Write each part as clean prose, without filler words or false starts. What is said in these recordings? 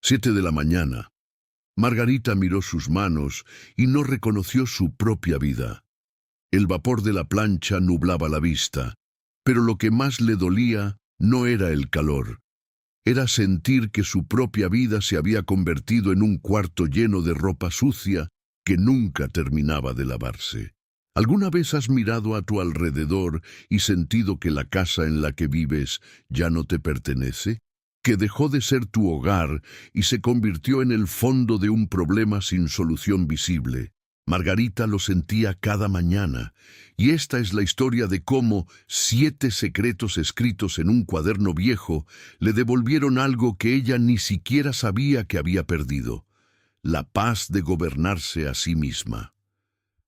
7 de la mañana. Margarita miró sus manos y no reconoció su propia vida. El vapor de la plancha nublaba la vista, pero lo que más le dolía no era el calor. Era sentir que su propia vida se había convertido en un cuarto lleno de ropa sucia que nunca terminaba de lavarse. ¿Alguna vez has mirado a tu alrededor y sentido que la casa en la que vives ya no te pertenece? Que dejó de ser tu hogar y se convirtió en el fondo de un problema sin solución visible. Margarita lo sentía cada mañana, y esta es la historia de cómo 7 secretos escritos en un cuaderno viejo le devolvieron algo que ella ni siquiera sabía que había perdido: la paz de gobernarse a sí misma.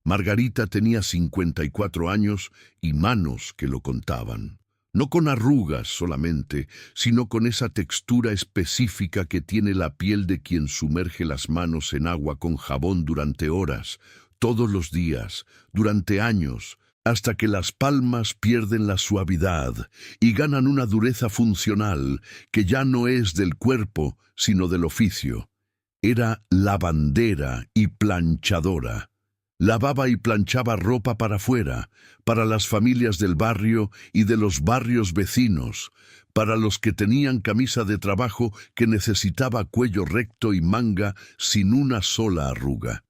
Margarita tenía 54 años y manos que lo contaban. No con arrugas solamente, sino con esa textura específica que tiene la piel de quien sumerge las manos en agua con jabón durante horas, todos los días, durante años, hasta que las palmas pierden la suavidad y ganan una dureza funcional que ya no es del cuerpo, sino del oficio. Era lavandera y planchadora. Lavaba y planchaba ropa para afuera, para las familias del barrio y de los barrios vecinos, para los que tenían camisa de trabajo que necesitaba cuello recto y manga sin una sola arruga,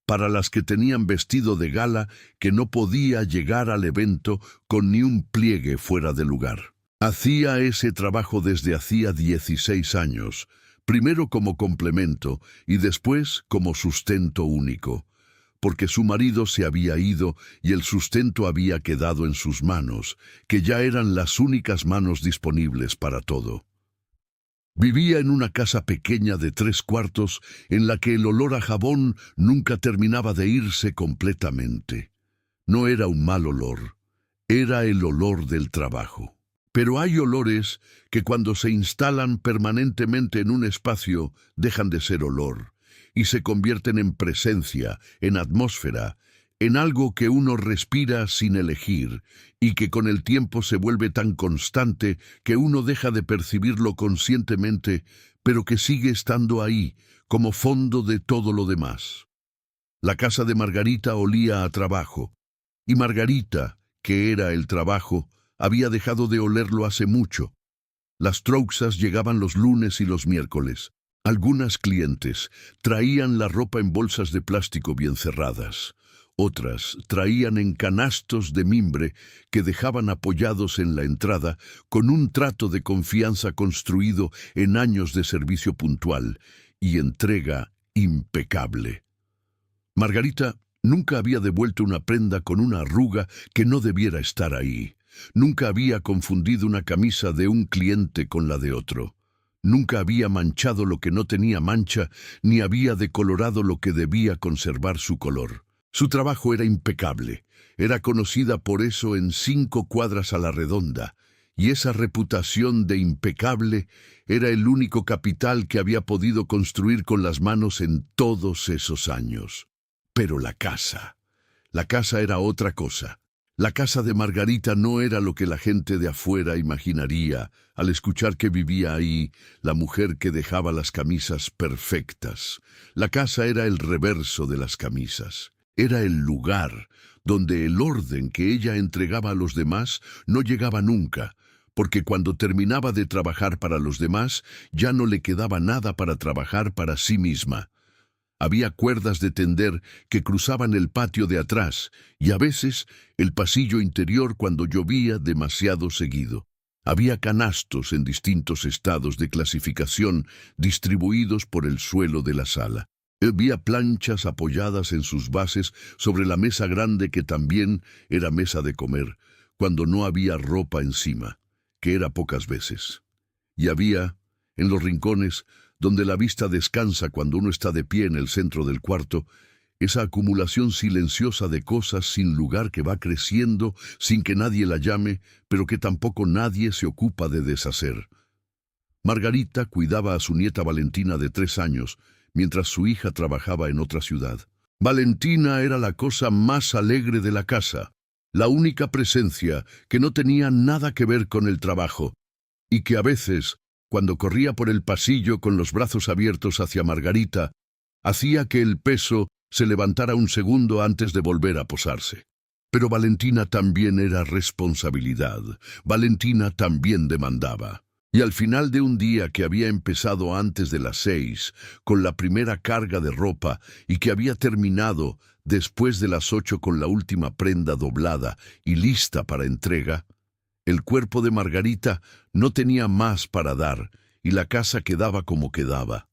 para las que tenían vestido de gala que no podía llegar al evento con ni un pliegue fuera de lugar. Hacía ese trabajo desde hacía 16 años, primero como complemento y después como sustento único, porque su marido se había ido y el sustento había quedado en sus manos, que ya eran las únicas manos disponibles para todo. Vivía en una casa pequeña de 3 cuartos en la que el olor a jabón nunca terminaba de irse completamente. No era un mal olor, era el olor del trabajo. Pero hay olores que cuando se instalan permanentemente en un espacio dejan de ser olor y se convierten en presencia, en atmósfera, en algo que uno respira sin elegir y que con el tiempo se vuelve tan constante que uno deja de percibirlo conscientemente, pero que sigue estando ahí, como fondo de todo lo demás. La casa de Margarita olía a trabajo, y Margarita, que era el trabajo, había dejado de olerlo hace mucho. Las trouxas llegaban los lunes y los miércoles. Algunas clientes traían la ropa en bolsas de plástico bien cerradas. Otras traían en canastos de mimbre que dejaban apoyados en la entrada con un trato de confianza construido en años de servicio puntual y entrega impecable. Margarita nunca había devuelto una prenda con una arruga que no debiera estar ahí. Nunca había confundido una camisa de un cliente con la de otro. Nunca había manchado lo que no tenía mancha, ni había decolorado lo que debía conservar su color. Su trabajo era impecable. Era conocida por eso en 5 cuadras a la redonda, y esa reputación de impecable era el único capital que había podido construir con las manos en todos esos años. Pero la casa era otra cosa. La casa de Margarita no era lo que la gente de afuera imaginaría al escuchar que vivía ahí la mujer que dejaba las camisas perfectas. La casa era el reverso de las camisas. Era el lugar donde el orden que ella entregaba a los demás no llegaba nunca, porque cuando terminaba de trabajar para los demás ya no le quedaba nada para trabajar para sí misma. Había cuerdas de tender que cruzaban el patio de atrás y a veces el pasillo interior cuando llovía demasiado seguido. Había canastos en distintos estados de clasificación distribuidos por el suelo de la sala. Había planchas apoyadas en sus bases sobre la mesa grande que también era mesa de comer, cuando no había ropa encima, que era pocas veces. Y había, en los rincones, donde la vista descansa cuando uno está de pie en el centro del cuarto, esa acumulación silenciosa de cosas sin lugar que va creciendo sin que nadie la llame, pero que tampoco nadie se ocupa de deshacer. Margarita cuidaba a su nieta Valentina de 3 años, mientras su hija trabajaba en otra ciudad. Valentina era la cosa más alegre de la casa, la única presencia que no tenía nada que ver con el trabajo, y que a veces, cuando corría por el pasillo con los brazos abiertos hacia Margarita, hacía que el peso se levantara un segundo antes de volver a posarse. Pero Valentina también era responsabilidad. Valentina también demandaba. Y al final de un día que había empezado antes de las 6, con la primera carga de ropa, y que había terminado después de las 8 con la última prenda doblada y lista para entrega, el cuerpo de Margarita no tenía más para dar, y la casa quedaba como quedaba,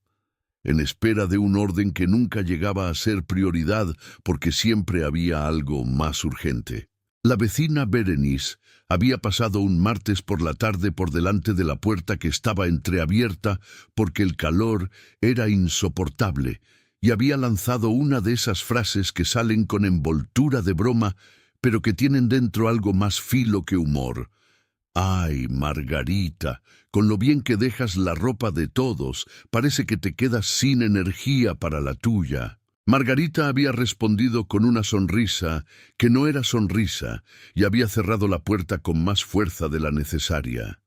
en espera de un orden que nunca llegaba a ser prioridad porque siempre había algo más urgente. La vecina Berenice había pasado un martes por la tarde por delante de la puerta que estaba entreabierta porque el calor era insoportable y había lanzado una de esas frases que salen con envoltura de broma pero que tienen dentro algo más filo que humor. «Ay, Margarita, con lo bien que dejas la ropa de todos, parece que te quedas sin energía para la tuya». Margarita había respondido con una sonrisa que no era sonrisa y había cerrado la puerta con más fuerza de la necesaria.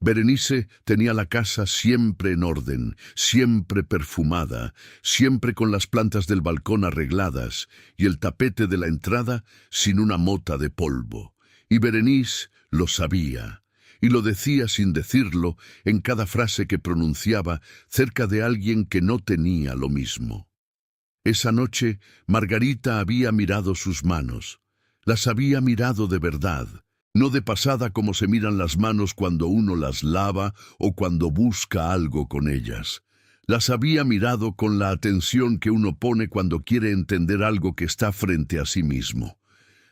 Berenice tenía la casa siempre en orden, siempre perfumada, siempre con las plantas del balcón arregladas y el tapete de la entrada sin una mota de polvo. Y Berenice lo sabía, y lo decía sin decirlo en cada frase que pronunciaba cerca de alguien que no tenía lo mismo. Esa noche Margarita había mirado sus manos. Las había mirado de verdad, no de pasada como se miran las manos cuando uno las lava o cuando busca algo con ellas. Las había mirado con la atención que uno pone cuando quiere entender algo que está frente a sí mismo.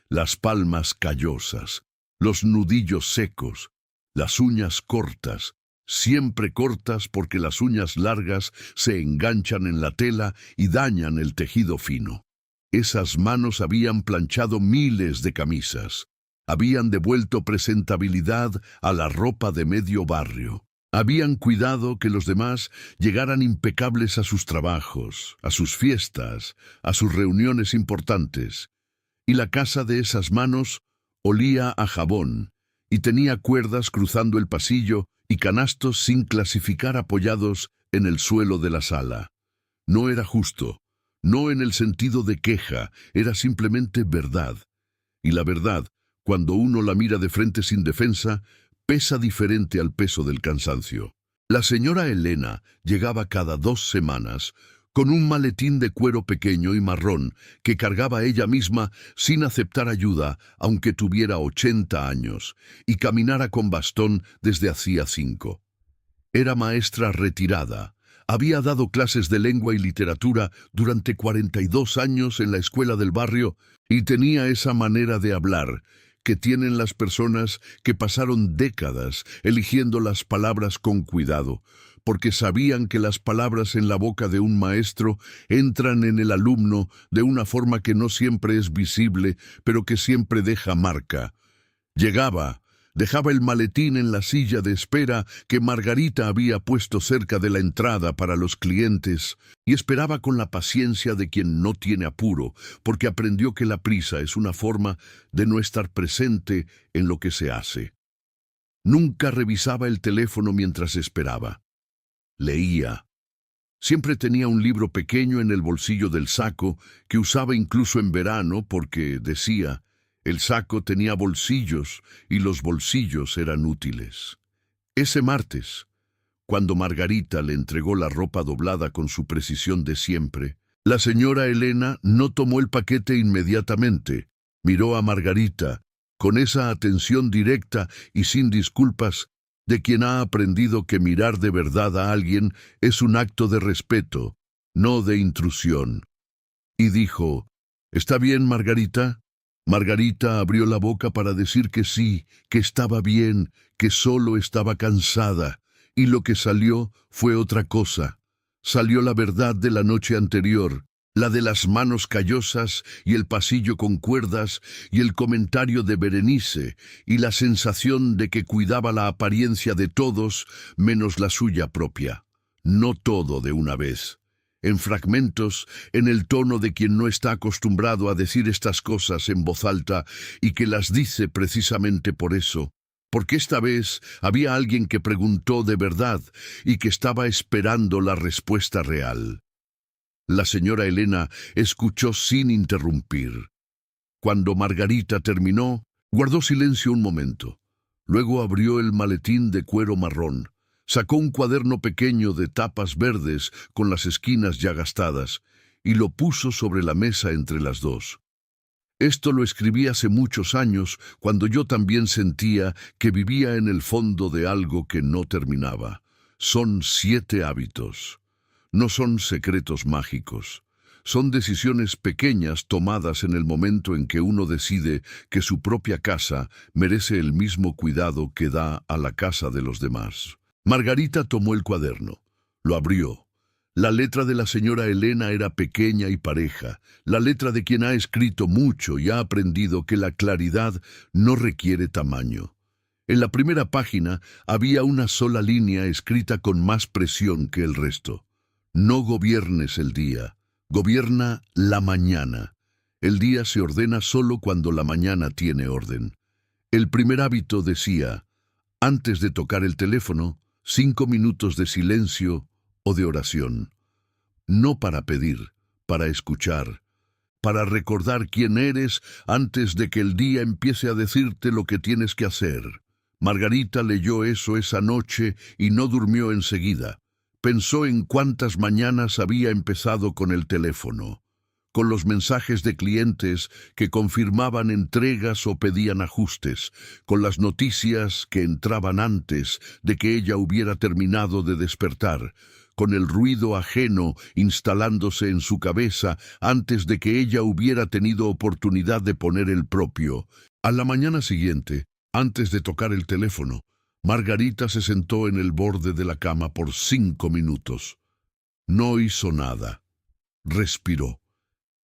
Las palmas callosas, los nudillos secos, las uñas cortas, siempre cortas porque las uñas largas se enganchan en la tela y dañan el tejido fino. Esas manos habían planchado miles de camisas, habían devuelto presentabilidad a la ropa de medio barrio, habían cuidado que los demás llegaran impecables a sus trabajos, a sus fiestas, a sus reuniones importantes, y la casa de esas manos olía a jabón, y tenía cuerdas cruzando el pasillo y canastos sin clasificar apoyados en el suelo de la sala. No era justo, no en el sentido de queja, era simplemente verdad. Y la verdad, cuando uno la mira de frente sin defensa, pesa diferente al peso del cansancio. La señora Elena llegaba cada 2 semanas, con un maletín de cuero pequeño y marrón que cargaba ella misma sin aceptar ayuda, aunque tuviera 80 años, y caminara con bastón desde hacía 5. Era maestra retirada. Había dado clases de lengua y literatura durante 42 años en la escuela del barrio y tenía esa manera de hablar que tienen las personas que pasaron décadas eligiendo las palabras con cuidado, porque sabían que las palabras en la boca de un maestro entran en el alumno de una forma que no siempre es visible, pero que siempre deja marca. Llegaba, dejaba el maletín en la silla de espera que Margarita había puesto cerca de la entrada para los clientes y esperaba con la paciencia de quien no tiene apuro, porque aprendió que la prisa es una forma de no estar presente en lo que se hace. Nunca revisaba el teléfono mientras esperaba. Leía. Siempre tenía un libro pequeño en el bolsillo del saco que usaba incluso en verano porque, decía, el saco tenía bolsillos y los bolsillos eran útiles. Ese martes, cuando Margarita le entregó la ropa doblada con su precisión de siempre, la señora Elena no tomó el paquete inmediatamente. Miró a Margarita con esa atención directa y sin disculpas de quien ha aprendido que mirar de verdad a alguien es un acto de respeto, no de intrusión. Y dijo, «¿Está bien, Margarita?» Margarita abrió la boca para decir que sí, que estaba bien, que solo estaba cansada, y lo que salió fue otra cosa. Salió la verdad de la noche anterior, la de las manos callosas y el pasillo con cuerdas y el comentario de Berenice y la sensación de que cuidaba la apariencia de todos menos la suya propia. No todo de una vez. En fragmentos, en el tono de quien no está acostumbrado a decir estas cosas en voz alta y que las dice precisamente por eso. porque esta vez había alguien que preguntó de verdad y que estaba esperando la respuesta real. La señora Elena escuchó sin interrumpir. Cuando Margarita terminó, guardó silencio un momento. Luego abrió el maletín de cuero marrón, sacó un cuaderno pequeño de tapas verdes con las esquinas ya gastadas y lo puso sobre la mesa entre las dos. Esto lo escribí hace muchos años, cuando yo también sentía que vivía en el fondo de algo que no terminaba. Son 7 hábitos. No son secretos mágicos. Son decisiones pequeñas tomadas en el momento en que uno decide que su propia casa merece el mismo cuidado que da a la casa de los demás. Margarita tomó el cuaderno, lo abrió. La letra de la señora Elena era pequeña y pareja, la letra de quien ha escrito mucho y ha aprendido que la claridad no requiere tamaño. En la primera página había una sola línea escrita con más presión que el resto. No gobiernes el día, gobierna la mañana. El día se ordena solo cuando la mañana tiene orden. El primer hábito decía, antes de tocar el teléfono, 5 minutos de silencio o de oración. No para pedir, para escuchar, para recordar quién eres antes de que el día empiece a decirte lo que tienes que hacer. Margarita leyó eso esa noche y no durmió enseguida. Pensó en cuántas mañanas había empezado con el teléfono, con los mensajes de clientes que confirmaban entregas o pedían ajustes, con las noticias que entraban antes de que ella hubiera terminado de despertar, con el ruido ajeno instalándose en su cabeza antes de que ella hubiera tenido oportunidad de poner el propio. A la mañana siguiente, antes de tocar el teléfono, Margarita se sentó en el borde de la cama por 5 minutos. No hizo nada. Respiró.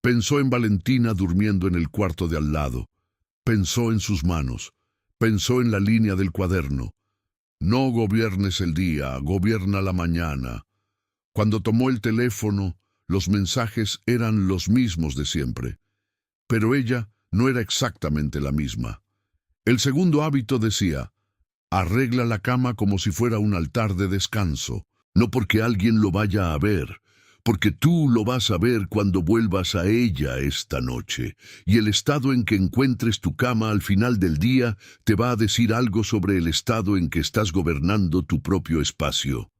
Pensó en Valentina durmiendo en el cuarto de al lado. Pensó en sus manos. Pensó en la línea del cuaderno. No gobiernes el día, gobierna la mañana. Cuando tomó el teléfono, los mensajes eran los mismos de siempre. Pero ella no era exactamente la misma. El segundo hábito decía, arregla la cama como si fuera un altar de descanso, no porque alguien lo vaya a ver, porque tú lo vas a ver cuando vuelvas a ella esta noche, y el estado en que encuentres tu cama al final del día te va a decir algo sobre el estado en que estás gobernando tu propio espacio.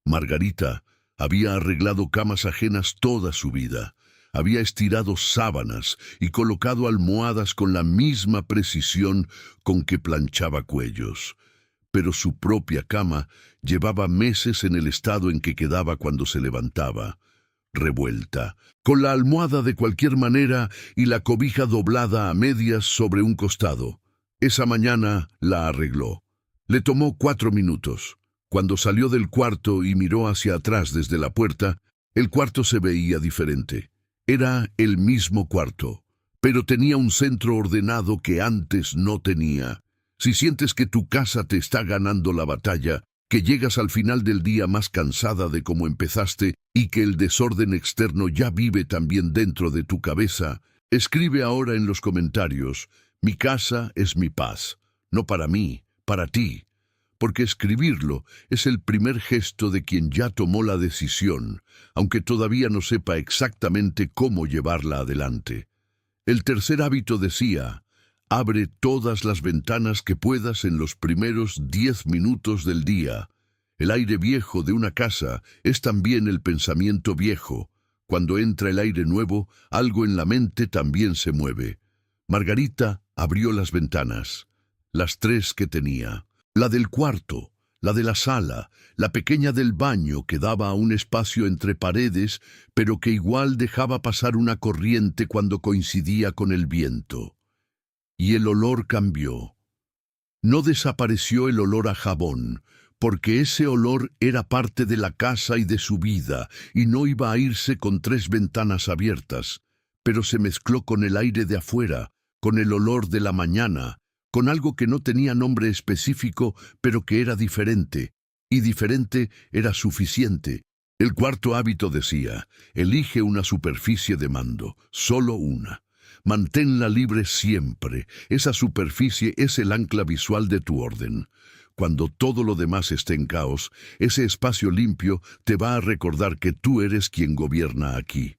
Margarita había arreglado camas ajenas toda su vida. Había estirado sábanas y colocado almohadas con la misma precisión con que planchaba cuellos. Pero su propia cama llevaba meses en el estado en que quedaba cuando se levantaba, revuelta, con la almohada de cualquier manera y la cobija doblada a medias sobre un costado. Esa mañana la arregló. Le tomó 4 minutos. Cuando salió del cuarto y miró hacia atrás desde la puerta, el cuarto se veía diferente. Era el mismo cuarto, pero tenía un centro ordenado que antes no tenía. Si sientes que tu casa te está ganando la batalla, que llegas al final del día más cansada de cómo empezaste y que el desorden externo ya vive también dentro de tu cabeza, escribe ahora en los comentarios, mi casa es mi paz, no para mí, para ti. Porque escribirlo es el primer gesto de quien ya tomó la decisión, aunque todavía no sepa exactamente cómo llevarla adelante. El tercer hábito decía, abre todas las ventanas que puedas en los primeros 10 minutos del día. El aire viejo de una casa es también el pensamiento viejo. Cuando entra el aire nuevo, algo en la mente también se mueve. Margarita abrió las ventanas, las 3 que tenía. La del cuarto, la de la sala, la pequeña del baño que daba a un espacio entre paredes, pero que igual dejaba pasar una corriente cuando coincidía con el viento. Y el olor cambió. No desapareció el olor a jabón, porque ese olor era parte de la casa y de su vida, y no iba a irse con 3 ventanas abiertas, pero se mezcló con el aire de afuera, con el olor de la mañana, con algo que no tenía nombre específico, pero que era diferente, y diferente era suficiente. El cuarto hábito decía, elige una superficie de mando, solo una. Manténla libre siempre. Esa superficie es el ancla visual de tu orden. Cuando todo lo demás esté en caos, ese espacio limpio te va a recordar que tú eres quien gobierna aquí.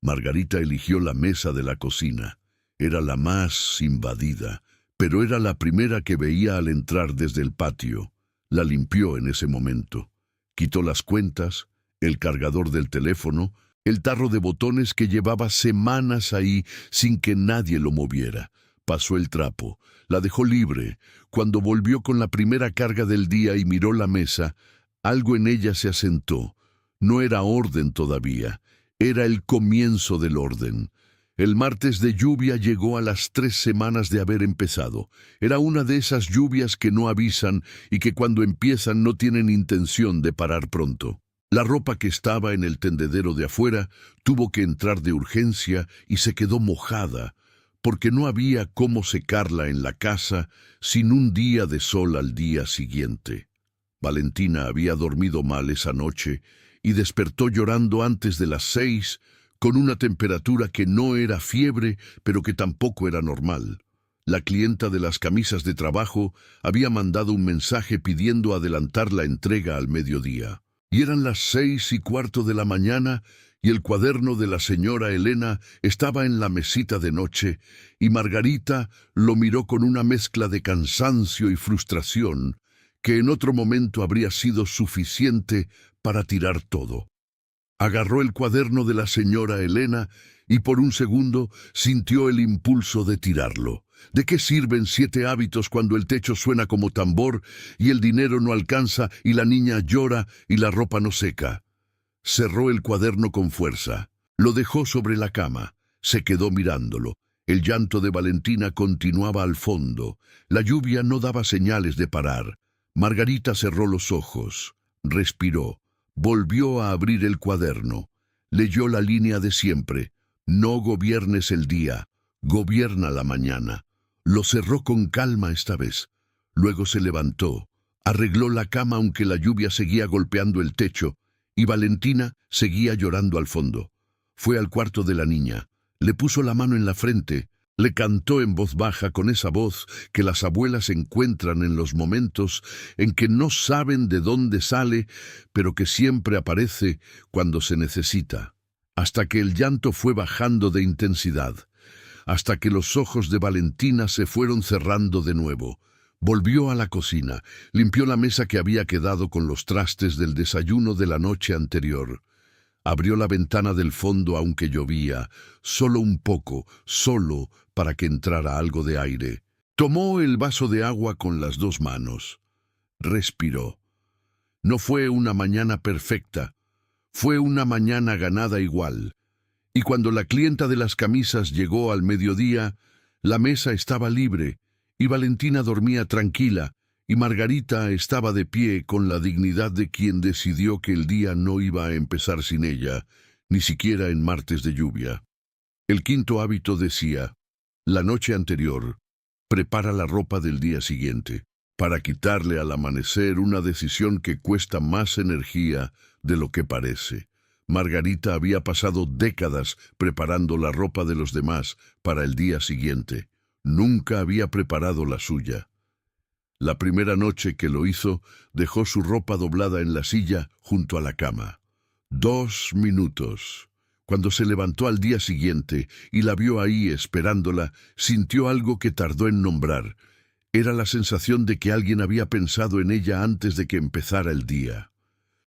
Margarita eligió la mesa de la cocina. Era la más invadida, pero era la primera que veía al entrar desde el patio. La limpió en ese momento. Quitó las cuentas, el cargador del teléfono, el tarro de botones que llevaba semanas ahí sin que nadie lo moviera. Pasó el trapo, la dejó libre. Cuando volvió con la primera carga del día y miró la mesa, algo en ella se asentó. No era orden todavía, era el comienzo del orden. El martes de lluvia llegó a las 3 semanas de haber empezado. Era una de esas lluvias que no avisan y que cuando empiezan no tienen intención de parar pronto. La ropa que estaba en el tendedero de afuera tuvo que entrar de urgencia y se quedó mojada, porque no había cómo secarla en la casa sin un día de sol al día siguiente. Valentina había dormido mal esa noche y despertó llorando antes de las 6, con una temperatura que no era fiebre, pero que tampoco era normal. La clienta de las camisas de trabajo había mandado un mensaje pidiendo adelantar la entrega al mediodía. Y eran las 6:15 de la mañana, y el cuaderno de la señora Elena estaba en la mesita de noche, y Margarita lo miró con una mezcla de cansancio y frustración, que en otro momento habría sido suficiente para tirar todo. Agarró el cuaderno de la señora Elena y por un segundo sintió el impulso de tirarlo. ¿De qué sirven 7 hábitos cuando el techo suena como tambor y el dinero no alcanza y la niña llora y la ropa no seca? Cerró el cuaderno con fuerza. Lo dejó sobre la cama. Se quedó mirándolo. El llanto de Valentina continuaba al fondo. La lluvia no daba señales de parar. Margarita cerró los ojos. Respiró. Volvió a abrir el cuaderno. Leyó la línea de siempre. No gobiernes el día, gobierna la mañana. Lo cerró con calma esta vez. Luego se levantó. Arregló la cama aunque la lluvia seguía golpeando el techo, y Valentina seguía llorando al fondo. Fue al cuarto de la niña. Le puso la mano en la frente. Le cantó en voz baja, con esa voz que las abuelas encuentran en los momentos en que no saben de dónde sale, pero que siempre aparece cuando se necesita. Hasta que el llanto fue bajando de intensidad, hasta que los ojos de Valentina se fueron cerrando de nuevo. Volvió a la cocina, limpió la mesa que había quedado con los trastes del desayuno de la noche anterior. Abrió la ventana del fondo aunque llovía, solo un poco, solo para que entrara algo de aire. Tomó el vaso de agua con las 2 manos. Respiró. No fue una mañana perfecta, fue una mañana ganada igual. Y cuando la clienta de las camisas llegó al mediodía, la mesa estaba libre, y Valentina dormía tranquila, y Margarita estaba de pie con la dignidad de quien decidió que el día no iba a empezar sin ella, ni siquiera en martes de lluvia. El 5.º hábito decía: la noche anterior, prepara la ropa del día siguiente, para quitarle al amanecer una decisión que cuesta más energía de lo que parece. Margarita había pasado décadas preparando la ropa de los demás para el día siguiente. Nunca había preparado la suya. La primera noche que lo hizo, dejó su ropa doblada en la silla junto a la cama. 2 minutos. Cuando se levantó al día siguiente y la vio ahí esperándola, sintió algo que tardó en nombrar. Era la sensación de que alguien había pensado en ella antes de que empezara el día.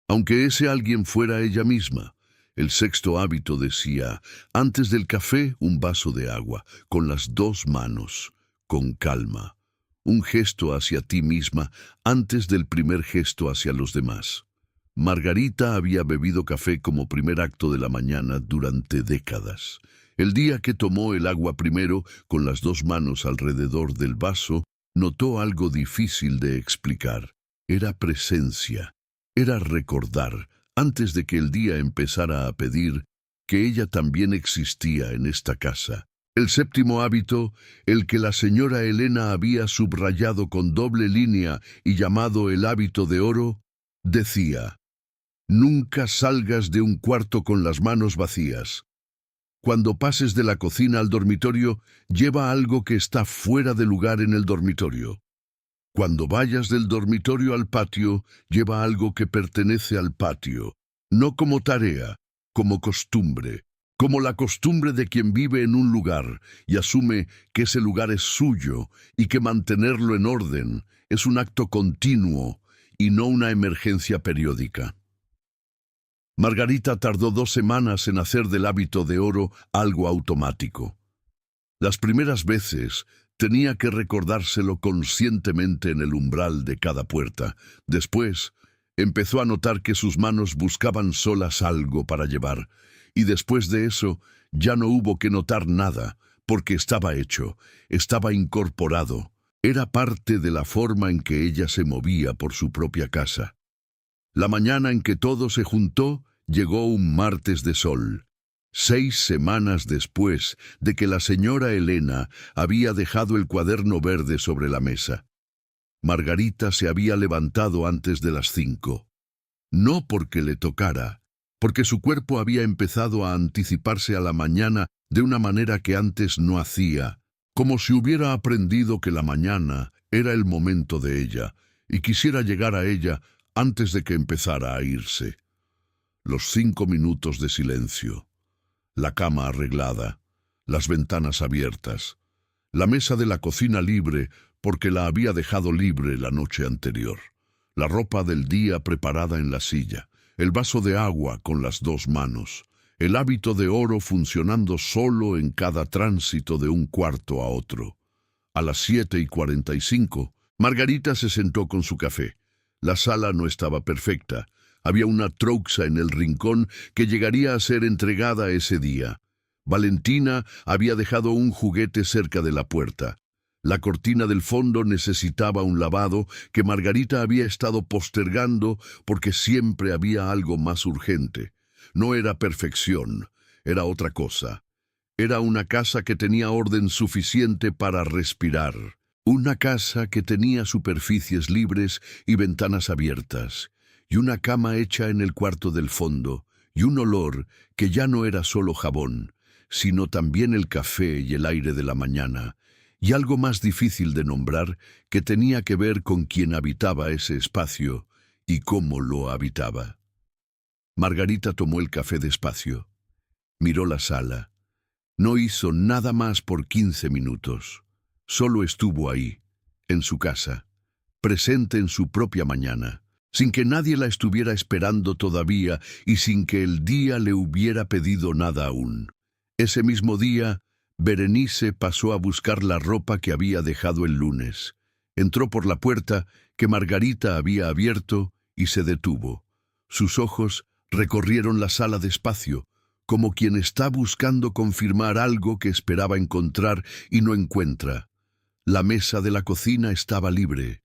Aunque ese alguien fuera ella misma. El 6.º hábito decía: antes del café, un vaso de agua, con las 2 manos, con calma. Un gesto hacia ti misma antes del primer gesto hacia los demás. Margarita había bebido café como primer acto de la mañana durante décadas. El día que tomó el agua primero, con las 2 manos alrededor del vaso, notó algo difícil de explicar. Era presencia. Era recordar, antes de que el día empezara a pedir, que ella también existía en esta casa. El 7.º hábito, el que la señora Elena había subrayado con doble línea y llamado el hábito de oro, decía: nunca salgas de un cuarto con las manos vacías. Cuando pases de la cocina al dormitorio, lleva algo que está fuera de lugar en el dormitorio. Cuando vayas del dormitorio al patio, lleva algo que pertenece al patio, no como tarea, como costumbre, como la costumbre de quien vive en un lugar y asume que ese lugar es suyo y que mantenerlo en orden es un acto continuo y no una emergencia periódica. Margarita tardó 2 semanas en hacer del hábito de oro algo automático. Las primeras veces tenía que recordárselo conscientemente en el umbral de cada puerta. Después, empezó a notar que sus manos buscaban solas algo para llevar, y después de eso ya no hubo que notar nada, porque estaba hecho, estaba incorporado, era parte de la forma en que ella se movía por su propia casa. La mañana en que todo se juntó, llegó un martes de sol. 6 semanas después de que la señora Elena había dejado el cuaderno verde sobre la mesa. Margarita se había levantado antes de las 5. No porque le tocara, porque su cuerpo había empezado a anticiparse a la mañana de una manera que antes no hacía, como si hubiera aprendido que la mañana era el momento de ella, y quisiera llegar a ella antes de que empezara a irse. Los 5 minutos de silencio. La cama arreglada, las ventanas abiertas, la mesa de la cocina libre porque la había dejado libre la noche anterior, la ropa del día preparada en la silla, el vaso de agua con las 2 manos, el hábito de oro funcionando solo en cada tránsito de un cuarto a otro. A las 7:45, Margarita se sentó con su café. La sala no estaba perfecta. Había una trouxa en el rincón que llegaría a ser entregada ese día. Valentina había dejado un juguete cerca de la puerta. La cortina del fondo necesitaba un lavado que Margarita había estado postergando porque siempre había algo más urgente. No era perfección, era otra cosa. Era una casa que tenía orden suficiente para respirar. Una casa que tenía superficies libres y ventanas abiertas. Y una cama hecha en el cuarto del fondo, y un olor que ya no era solo jabón, sino también el café y el aire de la mañana, y algo más difícil de nombrar que tenía que ver con quién habitaba ese espacio y cómo lo habitaba. Margarita tomó el café despacio, miró la sala, no hizo nada más por 15 minutos, solo estuvo ahí, en su casa, presente en su propia mañana, sin que nadie la estuviera esperando todavía y sin que el día le hubiera pedido nada aún. Ese mismo día, Berenice pasó a buscar la ropa que había dejado el lunes. Entró por la puerta que Margarita había abierto y se detuvo. Sus ojos recorrieron la sala despacio, como quien está buscando confirmar algo que esperaba encontrar y no encuentra. La mesa de la cocina estaba libre.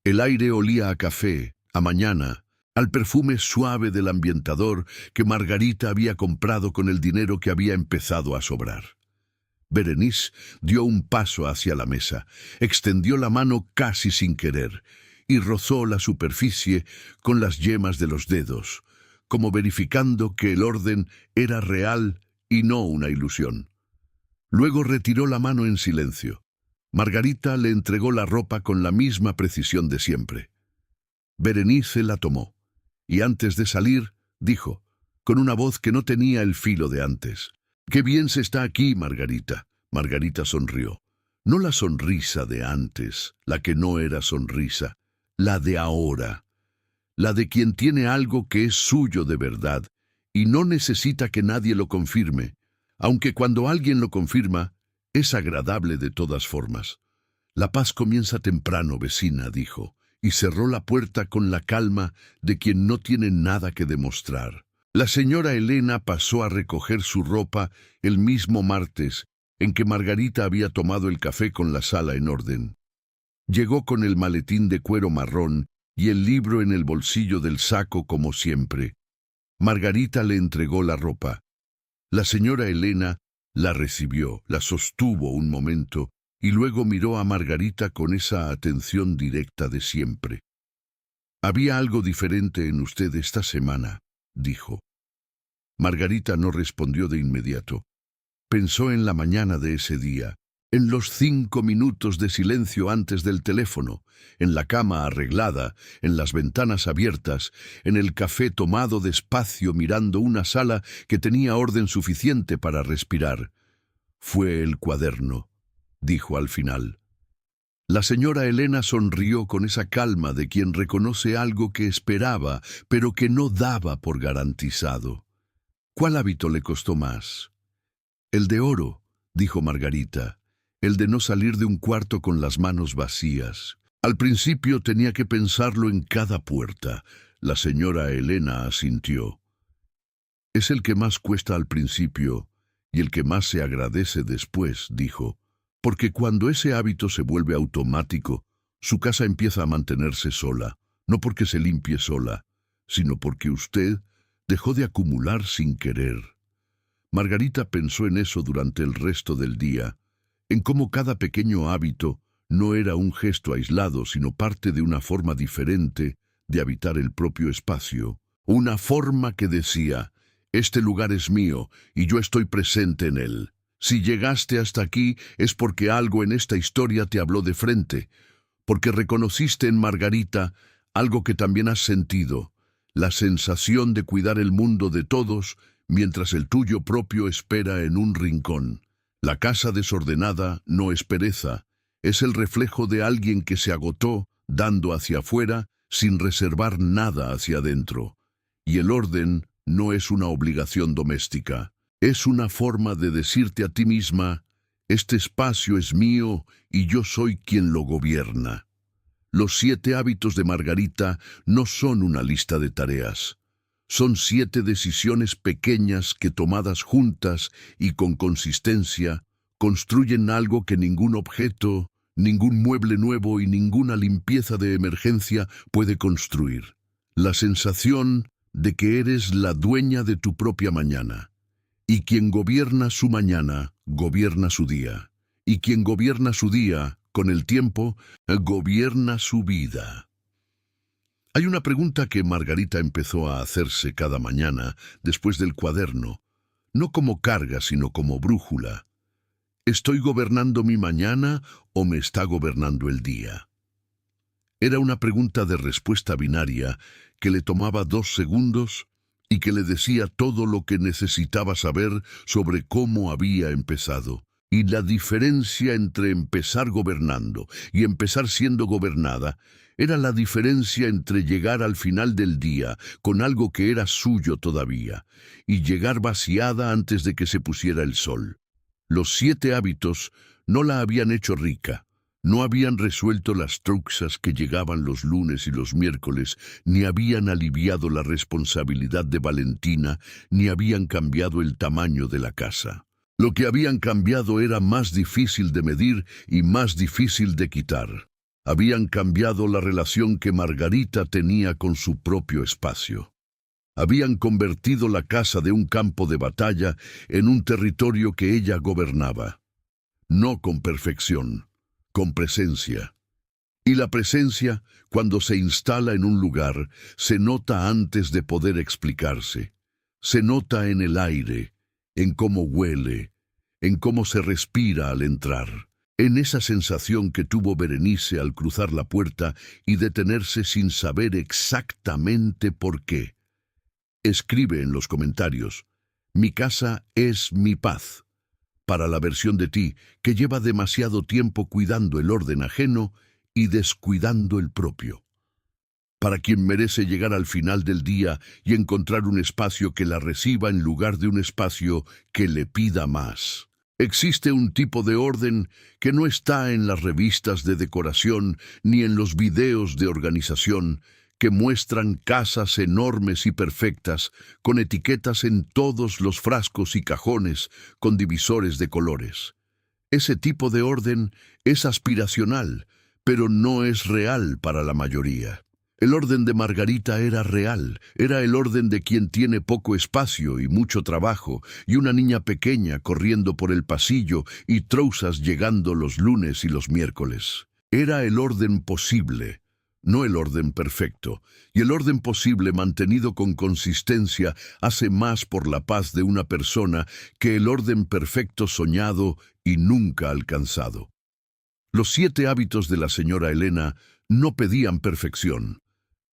El aire olía a café, a mañana, al perfume suave del ambientador que Margarita había comprado con el dinero que había empezado a sobrar. Berenice dio un paso hacia la mesa, extendió la mano casi sin querer y rozó la superficie con las yemas de los dedos, como verificando que el orden era real y no una ilusión. Luego retiró la mano en silencio. Margarita le entregó la ropa con la misma precisión de siempre. Berenice la tomó, y antes de salir, dijo, con una voz que no tenía el filo de antes, «¡Qué bien se está aquí, Margarita!». Margarita sonrió. No la sonrisa de antes, la que no era sonrisa, la de ahora, la de quien tiene algo que es suyo de verdad, y no necesita que nadie lo confirme, aunque cuando alguien lo confirma, es agradable de todas formas. «La paz comienza temprano, vecina», dijo, y cerró la puerta con la calma de quien no tiene nada que demostrar. La señora Elena pasó a recoger su ropa el mismo martes en que Margarita había tomado el café con la sala en orden. Llegó con el maletín de cuero marrón y el libro en el bolsillo del saco como siempre. Margarita le entregó la ropa. La señora Elena la recibió, la sostuvo un momento y luego miró a Margarita con esa atención directa de siempre. «Había algo diferente en usted esta semana», dijo. Margarita no respondió de inmediato. Pensó en la mañana de ese día, en los 5 minutos de silencio antes del teléfono, en la cama arreglada, en las ventanas abiertas, en el café tomado despacio mirando una sala que tenía orden suficiente para respirar. Fue el cuaderno, dijo al final. La señora Elena sonrió con esa calma de quien reconoce algo que esperaba, pero que no daba por garantizado. ¿Cuál hábito le costó más? El de oro, dijo Margarita, el de no salir de un cuarto con las manos vacías. Al principio tenía que pensarlo en cada puerta. La señora Elena asintió. Es el que más cuesta al principio y el que más se agradece después, dijo. Porque cuando ese hábito se vuelve automático, su casa empieza a mantenerse sola, no porque se limpie sola, sino porque usted dejó de acumular sin querer. Margarita pensó en eso durante el resto del día, en cómo cada pequeño hábito no era un gesto aislado, sino parte de una forma diferente de habitar el propio espacio, una forma que decía, este lugar es mío y yo estoy presente en él. Si llegaste hasta aquí es porque algo en esta historia te habló de frente, porque reconociste en Margarita algo que también has sentido, la sensación de cuidar el mundo de todos mientras el tuyo propio espera en un rincón. La casa desordenada no es pereza, es el reflejo de alguien que se agotó dando hacia afuera sin reservar nada hacia adentro. Y el orden no es una obligación doméstica. Es una forma de decirte a ti misma, este espacio es mío y yo soy quien lo gobierna. Los 7 hábitos de Margarita no son una lista de tareas. Son 7 decisiones pequeñas que tomadas juntas y con consistencia construyen algo que ningún objeto, ningún mueble nuevo y ninguna limpieza de emergencia puede construir. La sensación de que eres la dueña de tu propia mañana. Y quien gobierna su mañana, gobierna su día. Y quien gobierna su día, con el tiempo, gobierna su vida. Hay una pregunta que Margarita empezó a hacerse cada mañana después del cuaderno, no como carga, sino como brújula. ¿Estoy gobernando mi mañana o me está gobernando el día? Era una pregunta de respuesta binaria que le tomaba 2 segundos y que le decía todo lo que necesitaba saber sobre cómo había empezado. Y la diferencia entre empezar gobernando y empezar siendo gobernada era la diferencia entre llegar al final del día con algo que era suyo todavía y llegar vaciada antes de que se pusiera el sol. Los 7 hábitos no la habían hecho rica. No habían resuelto las truxas que llegaban los lunes y los miércoles, ni habían aliviado la responsabilidad de Valentina, ni habían cambiado el tamaño de la casa. Lo que habían cambiado era más difícil de medir y más difícil de quitar. Habían cambiado la relación que Margarita tenía con su propio espacio. Habían convertido la casa de un campo de batalla en un territorio que ella gobernaba. No con perfección, con presencia. Y la presencia, cuando se instala en un lugar, se nota antes de poder explicarse. Se nota en el aire, en cómo huele, en cómo se respira al entrar, en esa sensación que tuvo Berenice al cruzar la puerta y detenerse sin saber exactamente por qué. Escribe en los comentarios, mi casa es mi paz. Para la versión de ti que lleva demasiado tiempo cuidando el orden ajeno y descuidando el propio. Para quien merece llegar al final del día y encontrar un espacio que la reciba en lugar de un espacio que le pida más. Existe un tipo de orden que no está en las revistas de decoración ni en los videos de organización que muestran casas enormes y perfectas, con etiquetas en todos los frascos y cajones, con divisores de colores. Ese tipo de orden es aspiracional, pero no es real para la mayoría. El orden de Margarita era real, era el orden de quien tiene poco espacio y mucho trabajo, y una niña pequeña corriendo por el pasillo y trousas llegando los lunes y los miércoles. Era el orden posible, no el orden perfecto, y el orden posible mantenido con consistencia hace más por la paz de una persona que el orden perfecto soñado y nunca alcanzado. Los 7 hábitos de la señora Elena no pedían perfección,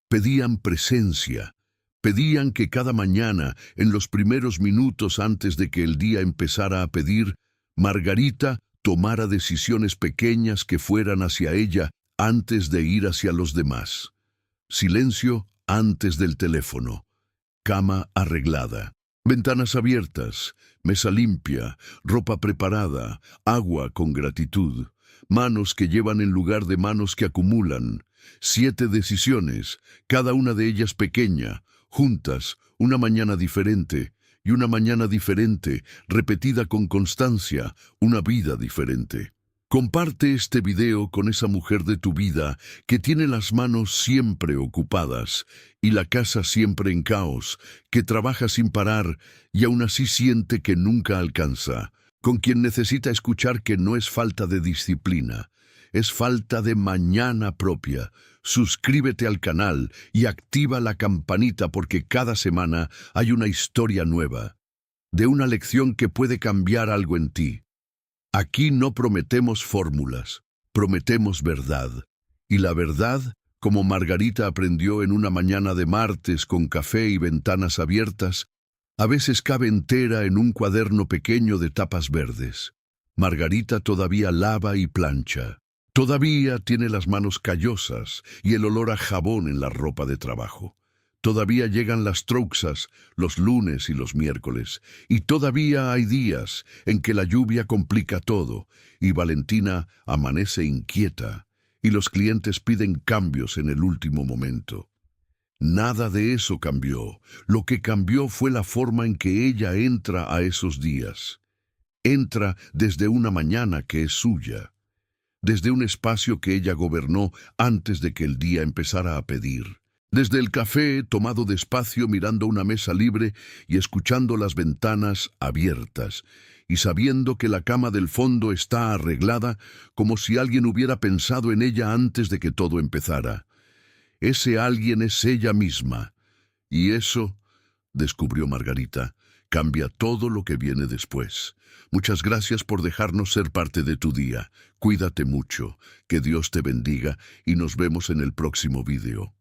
pedían presencia. Pedían que cada mañana, en los primeros minutos antes de que el día empezara a pedir, Margarita tomara decisiones pequeñas que fueran hacia ella antes de ir hacia los demás. Silencio antes del teléfono. Cama arreglada. Ventanas abiertas. Mesa limpia. Ropa preparada. Agua con gratitud. Manos que llevan en lugar de manos que acumulan. 7 decisiones, cada una de ellas pequeña, juntas, una mañana diferente, y una mañana diferente, repetida con constancia, una vida diferente. Comparte este video con esa mujer de tu vida que tiene las manos siempre ocupadas y la casa siempre en caos, que trabaja sin parar y aún así siente que nunca alcanza, con quien necesita escuchar que no es falta de disciplina, es falta de mañana propia. Suscríbete al canal y activa la campanita porque cada semana hay una historia nueva, de una lección que puede cambiar algo en ti. Aquí no prometemos fórmulas, prometemos verdad. Y la verdad, como Margarita aprendió en una mañana de martes con café y ventanas abiertas, a veces cabe entera en un cuaderno pequeño de tapas verdes. Margarita todavía lava y plancha. Todavía tiene las manos callosas y el olor a jabón en la ropa de trabajo. Todavía llegan las trouxas los lunes y los miércoles. Y todavía hay días en que la lluvia complica todo y Valentina amanece inquieta y los clientes piden cambios en el último momento. Nada de eso cambió. Lo que cambió fue la forma en que ella entra a esos días. Entra desde una mañana que es suya, desde un espacio que ella gobernó antes de que el día empezara a pedir. Desde el café tomado despacio mirando una mesa libre y escuchando las ventanas abiertas, y sabiendo que la cama del fondo está arreglada como si alguien hubiera pensado en ella antes de que todo empezara. Ese alguien es ella misma, y eso, descubrió Margarita, cambia todo lo que viene después. Muchas gracias por dejarnos ser parte de tu día. Cuídate mucho, que Dios te bendiga y nos vemos en el próximo video.